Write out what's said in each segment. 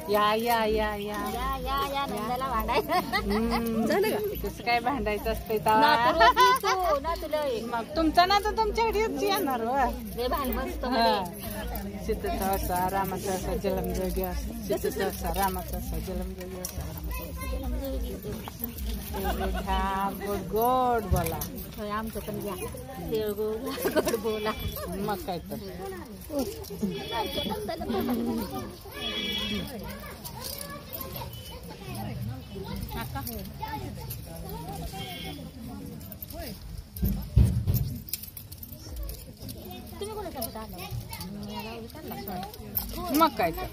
या या या या झालं का? कसं काय भांडायचं असतंय मग तुमचा ना तर तुमच्याकडे येणार सीतेचा असा रामाचा असा जलमजोगी असा सीतेचा असा रामाचा असा जलमजोगी असा घ्या गोड गोड बोला आमचं पण घ्या गोड बोला मग काय तर तुम्ही कोणाचा मग काय तर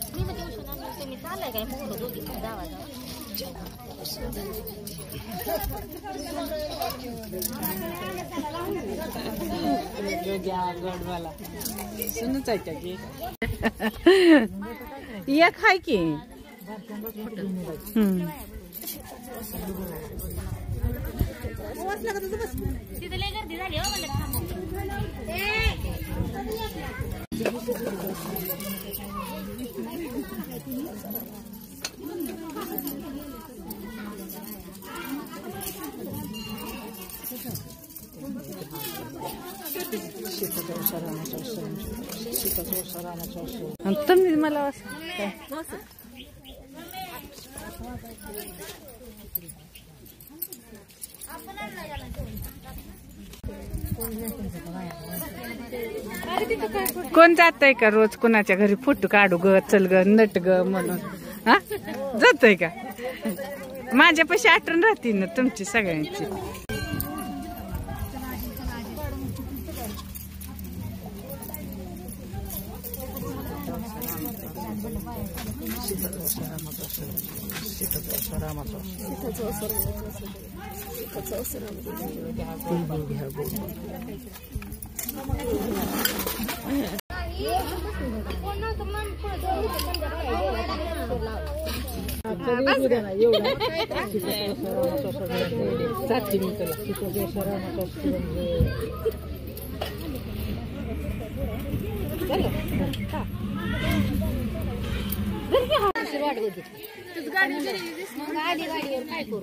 मी मग तुम्ही चाललंय काय मोठं दोघी जावा गोडवाला सुनच आहे की एक हाय की तिथे लय गर्दी झाली हो मला तुम्ही मला कोण जातय का रोज कोणाच्या घरी फोटो काढू ग चल ग नट ग म्हणून हा जातय का माझ्यापाशी आठवण राहते ना तुमची सगळ्यांची गाडीवर काय करू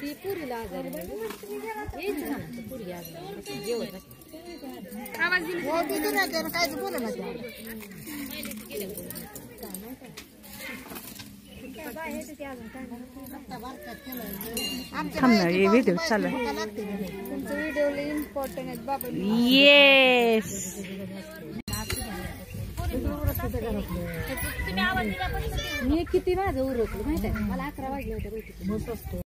ती पुरीला आजारी पुरी आजारी जेवत काय बोल व्हिडिओ चालू व्हिडिओ इम्पॉर्टंट बाबा येस मी किती माझं उरकलं माहिती आहे मला 11 वाजले होते